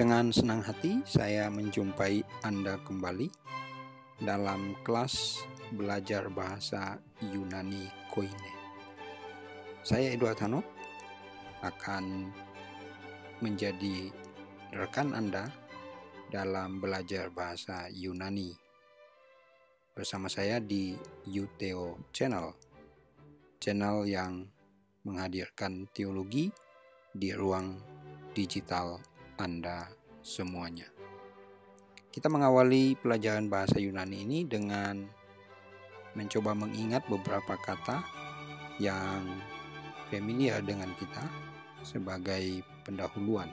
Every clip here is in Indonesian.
Dengan senang hati saya menjumpai Anda kembali dalam kelas belajar bahasa Yunani Koine. Saya Edward Hanok akan menjadi rekan Anda dalam belajar bahasa Yunani bersama saya di Yuteo Channel yang menghadirkan teologi di ruang digital Anda semuanya. Kita mengawali pelajaran bahasa Yunani ini dengan mencoba mengingat beberapa kata yang familiar dengan kita sebagai pendahuluan.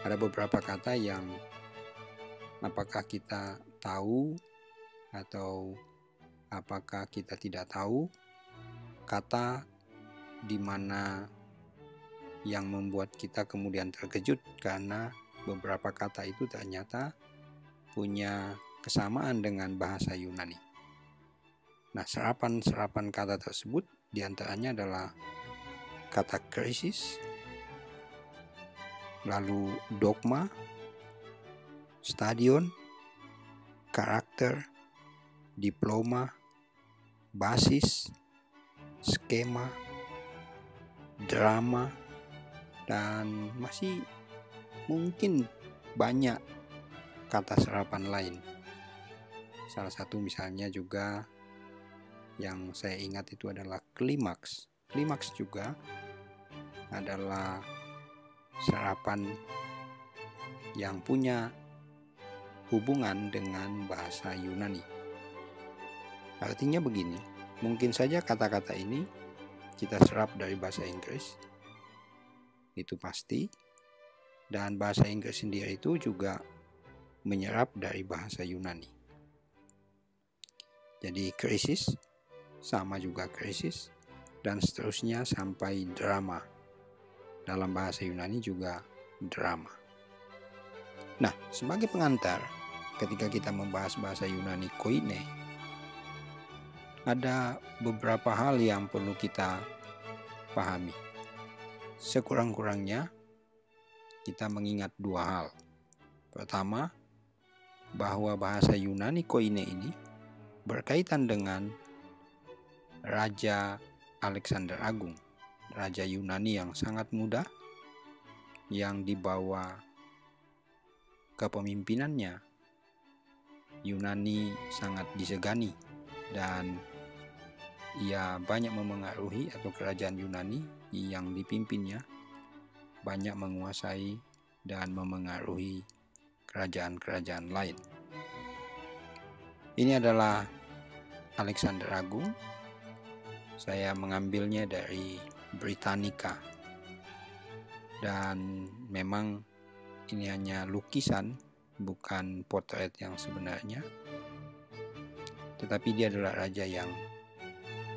Ada beberapa kata yang apakah kita tahu atau apakah kita tidak tahu, kata di mana yang membuat kita kemudian terkejut karena beberapa kata itu ternyata punya kesamaan dengan bahasa Yunani. Nah, serapan kata tersebut diantaranya adalah kata krisis, lalu dogma, stadion, karakter, diploma, basis, skema, drama, dan masih mungkin banyak kata serapan lain. Salah satu misalnya juga yang saya ingat itu adalah klimaks. Klimaks juga adalah serapan yang punya hubungan dengan bahasa Yunani. Artinya begini, mungkin saja kata-kata ini kita serap dari bahasa Inggris, itu pasti, dan bahasa Inggris sendiri itu juga menyerap dari bahasa Yunani. Jadi krisis sama juga krisis, dan seterusnya sampai drama. Dalam bahasa Yunani juga drama. Nah, sebagai pengantar, ketika kita membahas bahasa Yunani Koine, ada beberapa hal yang perlu kita pahami. Sekurang-kurangnya kita mengingat dua hal. Pertama, bahwa bahasa Yunani Koine ini berkaitan dengan Raja Alexander Agung, Raja Yunani yang sangat muda, yang di bawah kepemimpinannya Yunani sangat disegani dan ia banyak memengaruhi, atau kerajaan Yunani yang dipimpinnya banyak menguasai dan memengaruhi kerajaan-kerajaan lain. Ini adalah Alexander Agung. Saya mengambilnya dari Britannica. Dan memang ini hanya lukisan, bukan potret yang sebenarnya. Tetapi dia adalah raja yang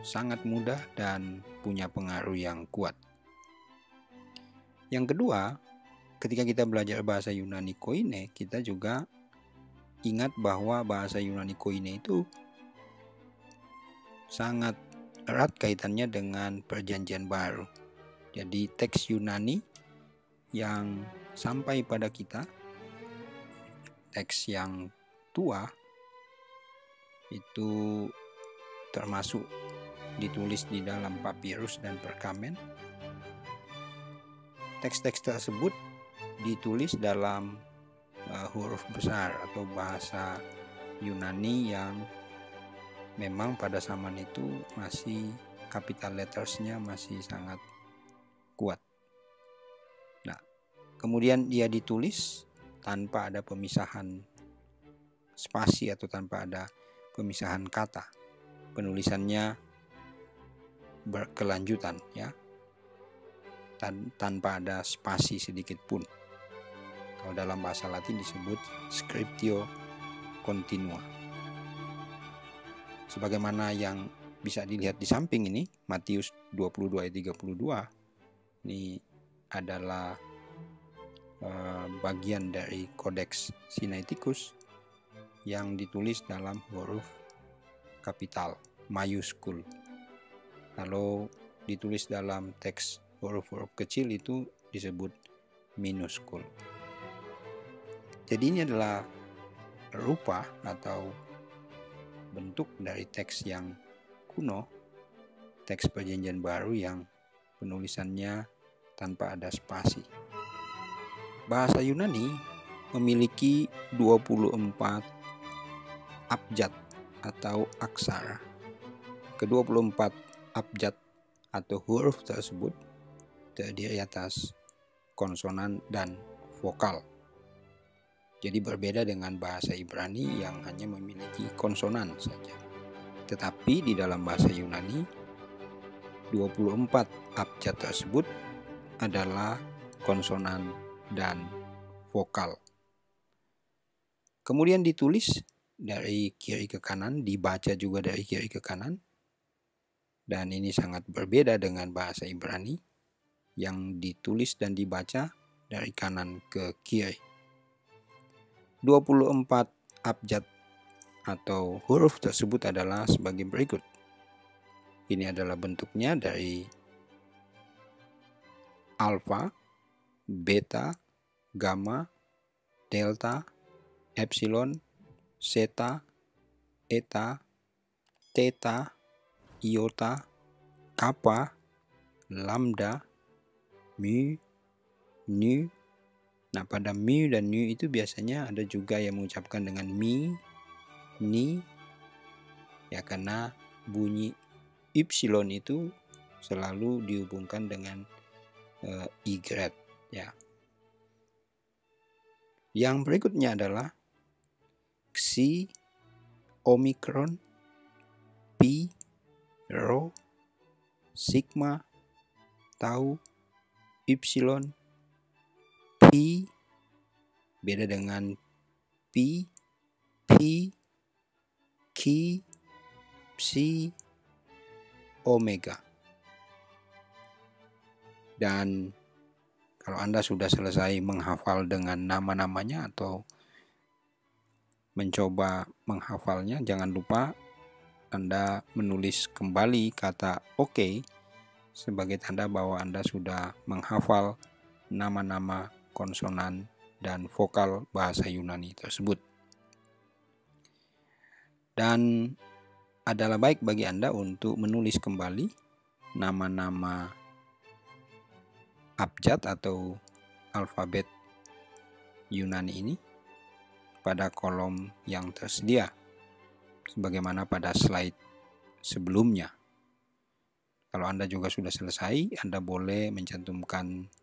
sangat muda dan punya pengaruh yang kuat. Yang kedua, ketika kita belajar bahasa Yunani Koine, kita juga ingat bahwa bahasa Yunani Koine itu sangat erat kaitannya dengan Perjanjian Baru. Jadi teks Yunani yang sampai pada kita, teks yang tua, itu termasuk ditulis di dalam papirus dan perkamen. Teks-teks tersebut ditulis dalam huruf besar atau bahasa Yunani yang memang pada zaman itu masih capital lettersnya masih sangat kuat. Nah, kemudian dia ditulis tanpa ada pemisahan spasi atau tanpa ada pemisahan kata. Penulisannya berkelanjutan, ya, tanpa ada spasi sedikit pun. Kalau dalam bahasa Latin disebut scriptio continua. Sebagaimana yang bisa dilihat di samping ini, Matius 22 ayat 32, ini adalah bagian dari Codex Sinaiticus yang ditulis dalam huruf kapital, mayuskul. Kalau ditulis dalam teks huruf-huruf kecil itu disebut minuskul. Jadi ini adalah rupa atau bentuk dari teks yang kuno, teks Perjanjian Baru yang penulisannya tanpa ada spasi. Bahasa Yunani memiliki 24 abjad atau aksara. Ke-24 abjad atau huruf tersebut terdiri atas konsonan dan vokal. Jadi berbeda dengan bahasa Ibrani yang hanya memiliki konsonan saja. Tetapi di dalam bahasa Yunani, 24 abjad tersebut adalah konsonan dan vokal. Kemudian ditulis dari kiri ke kanan, dibaca juga dari kiri ke kanan. Dan ini sangat berbeda dengan bahasa Ibrani yang ditulis dan dibaca dari kanan ke kiri. 24 abjad atau huruf tersebut adalah sebagai berikut. Ini adalah bentuknya dari alfa, beta, gamma, delta, epsilon, zeta, eta, theta, iota, kappa, lambda, mu, nu. Nah, pada mu dan nu itu biasanya ada juga yang mengucapkan dengan mi, ni, ya karena bunyi epsilon itu selalu dihubungkan dengan y, ya. Yang berikutnya adalah xi, omikron, pi, rho, sigma, tau, epsilon, pi, beda dengan pi, ki, psi, omega. Dan kalau Anda sudah selesai menghafal dengan nama-namanya atau mencoba menghafalnya, jangan lupa Anda menulis kembali kata oke sebagai tanda bahwa Anda sudah menghafal nama-nama konsonan dan vokal bahasa Yunani tersebut. Dan adalah baik bagi Anda untuk menulis kembali nama-nama abjad atau alfabet Yunani ini pada kolom yang tersedia, sebagaimana pada slide sebelumnya. Kalau Anda juga sudah selesai, Anda boleh mencantumkan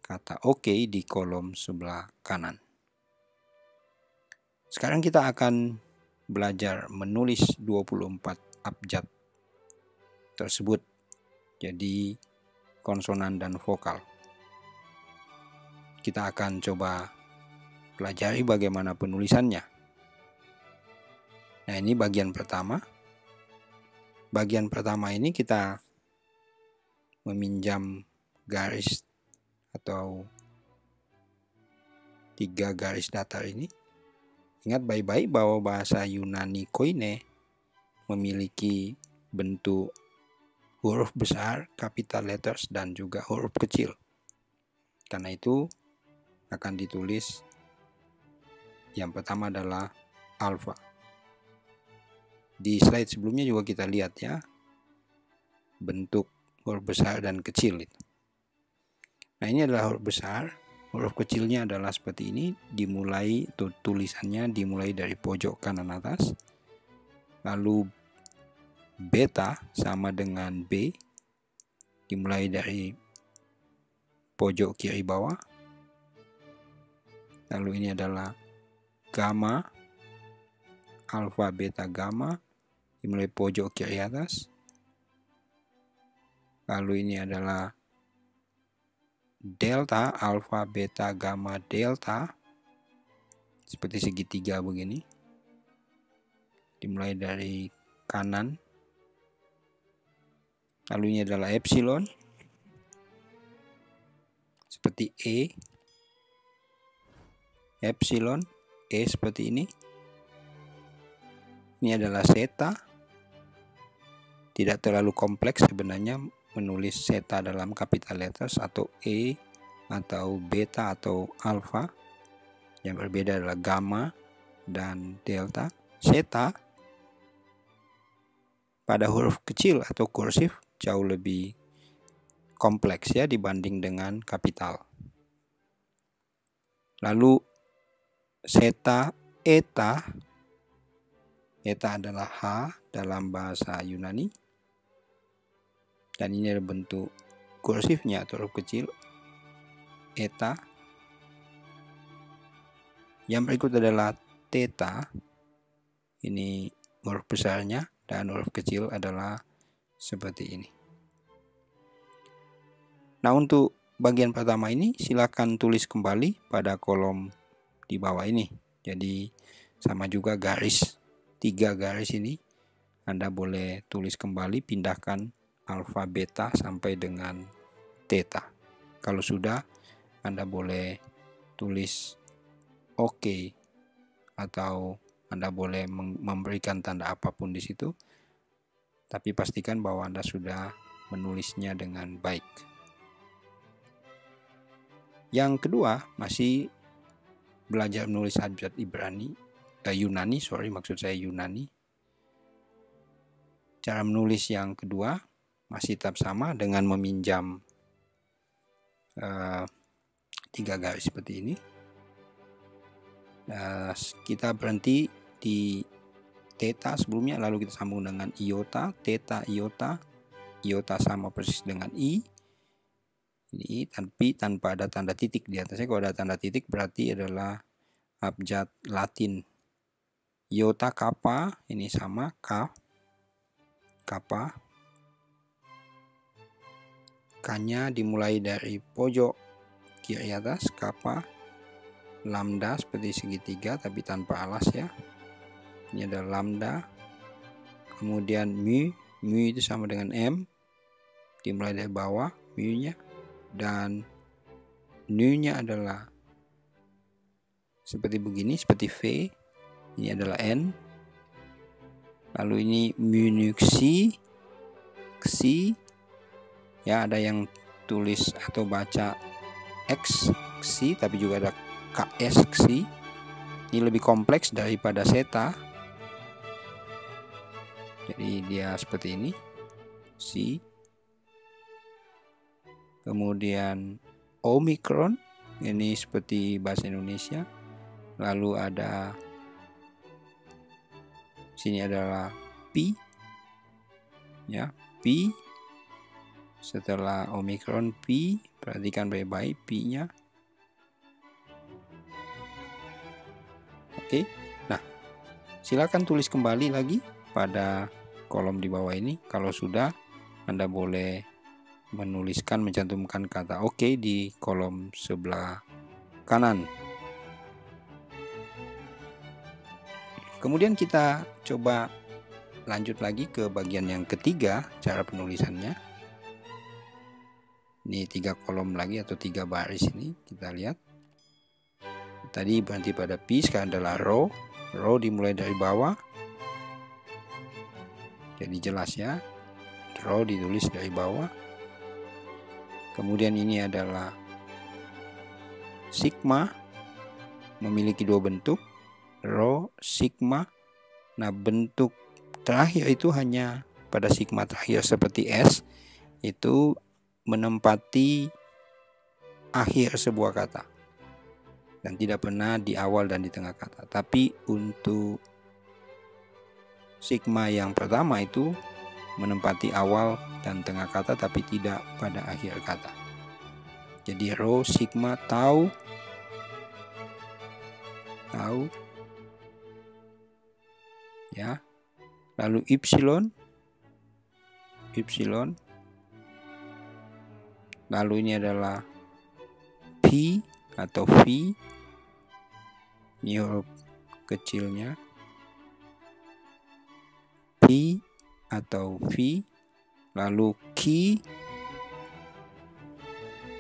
kata oke di kolom sebelah kanan. Sekarang kita akan belajar menulis 24 abjad tersebut jadi konsonan dan vokal. Kita akan coba pelajari bagaimana penulisannya. Nah, ini bagian pertama. Bagian pertama ini kita meminjam garis atau 3 garis datar ini. Ingat baik-baik bahwa bahasa Yunani Koine memiliki bentuk huruf besar, capital letters, dan juga huruf kecil. Karena itu akan ditulis yang pertama adalah alfa. Di slide sebelumnya juga kita lihat ya, bentuk huruf besar dan kecil itu. Nah, ini adalah huruf besar. Huruf kecilnya adalah seperti ini, tulisannya dimulai dari pojok kanan atas. Lalu beta sama dengan B, dimulai dari pojok kiri bawah. Lalu ini adalah gamma, alfa, beta, gamma, dimulai pojok kiri atas. Lalu ini adalah delta, alfa, beta, gamma, delta, seperti segitiga begini, dimulai dari kanan. Lalu ini adalah epsilon, seperti E, epsilon, E seperti ini. Ini adalah zeta, tidak terlalu kompleks sebenarnya menulis zeta dalam capital letters atau E atau beta atau alfa. Yang berbeda adalah gamma dan delta. Zeta pada huruf kecil atau kursif jauh lebih kompleks ya dibanding dengan kapital. Lalu zeta, eta. Eta adalah H dalam bahasa Yunani. Dan ini adalah bentuk kursifnya atau huruf kecil. Eta. Yang berikut adalah theta. Ini huruf besarnya dan huruf kecil adalah seperti ini. Nah, untuk bagian pertama ini silakan tulis kembali pada kolom di bawah ini. Jadi sama juga garis, 3 garis ini Anda boleh tulis kembali, pindahkan alfa, beta sampai dengan theta. Kalau sudah, Anda boleh tulis OK atau Anda boleh memberikan tanda apapun di situ. Tapi pastikan bahwa Anda sudah menulisnya dengan baik. Yang kedua, masih belajar menulis abjad Yunani. Cara menulis yang kedua masih tetap sama dengan meminjam 3 garis seperti ini. Kita berhenti di theta sebelumnya, lalu kita sambung dengan iota, theta, iota. Iota sama persis dengan I. Ini tapi tanpa ada tanda titik di atasnya. Kalau ada tanda titik berarti adalah abjad Latin. Iota, kappa, ini sama kappa. K-nya dimulai dari pojok kiri atas, kappa. Lambda seperti segitiga tapi tanpa alas ya. Ini adalah lambda. Kemudian mu itu sama dengan M. Dimulai dari bawah mu-nya. Dan nu-nya adalah seperti begini, seperti V. Ini adalah N. Lalu ini mu xi. Ya, ada yang tulis atau baca X xi, tapi juga ada KS xi. Ini lebih kompleks daripada zeta. Jadi dia seperti ini. Xi. Kemudian Omicron, ini seperti bahasa Indonesia. Lalu ada sini adalah Pi, ya Pi. Setelah Omicron Pi, perhatikan baik-baik Pi-nya. Oke, nah silakan tulis kembali lagi pada kolom di bawah ini. Kalau sudah, Anda boleh mencantumkan kata OK di kolom sebelah kanan. Kemudian kita coba lanjut lagi ke bagian yang ketiga, cara penulisannya. Ini 3 kolom lagi atau 3 baris ini kita lihat. Tadi berhenti pada P, sekarang adalah row. Row dimulai dari bawah. Jadi jelas ya. Row ditulis dari bawah. Kemudian ini adalah sigma, memiliki 2 bentuk, rho, sigma. Nah, bentuk terakhir itu hanya pada sigma terakhir seperti S, itu menempati akhir sebuah kata dan tidak pernah di awal dan di tengah kata. Tapi untuk sigma yang pertama itu menempati awal dan tengah kata tapi tidak pada akhir kata. Jadi rho, sigma, tau. Ya. Lalu epsilon. Lalu ini adalah P atau V. Ini huruf kecilnya. P atau V, lalu Q,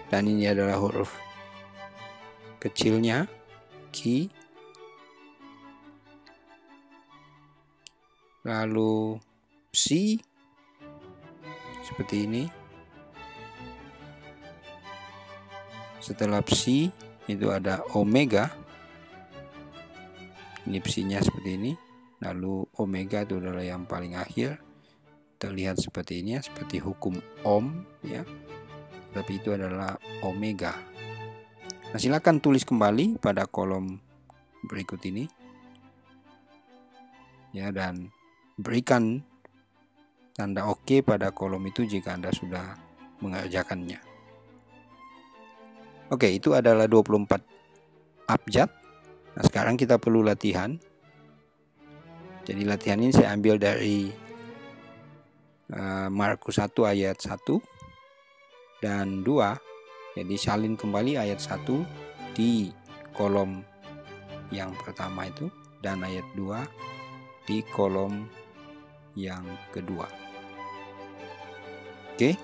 dan ini adalah huruf kecilnya Q, lalu Psi seperti ini. Setelah Psi itu ada Omega, nipsinya seperti ini. Lalu omega itu adalah yang paling akhir, terlihat seperti ini ya, seperti hukum ohm ya, tapi itu adalah omega. Nah, silakan tulis kembali pada kolom berikut ini ya, dan berikan tanda oke pada kolom itu jika Anda sudah mengerjakannya. Oke, itu adalah 24 abjad. Nah, sekarang kita perlu latihan. Jadi latihan ini saya ambil dari Markus 1 ayat 1 dan 2. Jadi salin kembali ayat 1 di kolom yang pertama itu, dan ayat 2 di kolom yang kedua. Oke.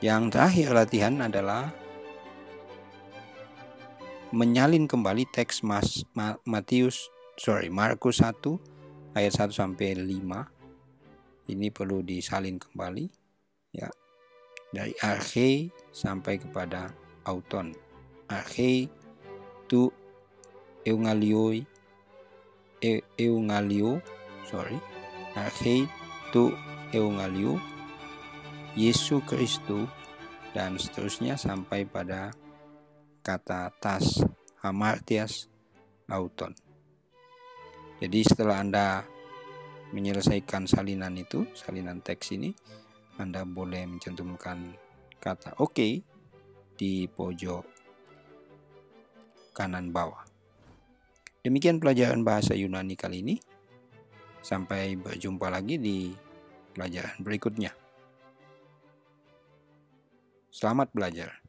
Yang terakhir latihan adalah menyalin kembali teks Markus 1 ayat 1 sampai 5. Ini perlu disalin kembali ya, dari arche sampai kepada auton. Arche tu eungalio, arche tu eungalio, Yesus Kristus, dan seterusnya sampai pada kata tas hamartias auton. Jadi setelah Anda menyelesaikan salinan itu, salinan teks ini, Anda boleh mencantumkan kata oke di pojok kanan bawah. Demikian pelajaran bahasa Yunani kali ini. Sampai berjumpa lagi di pelajaran berikutnya. Selamat belajar.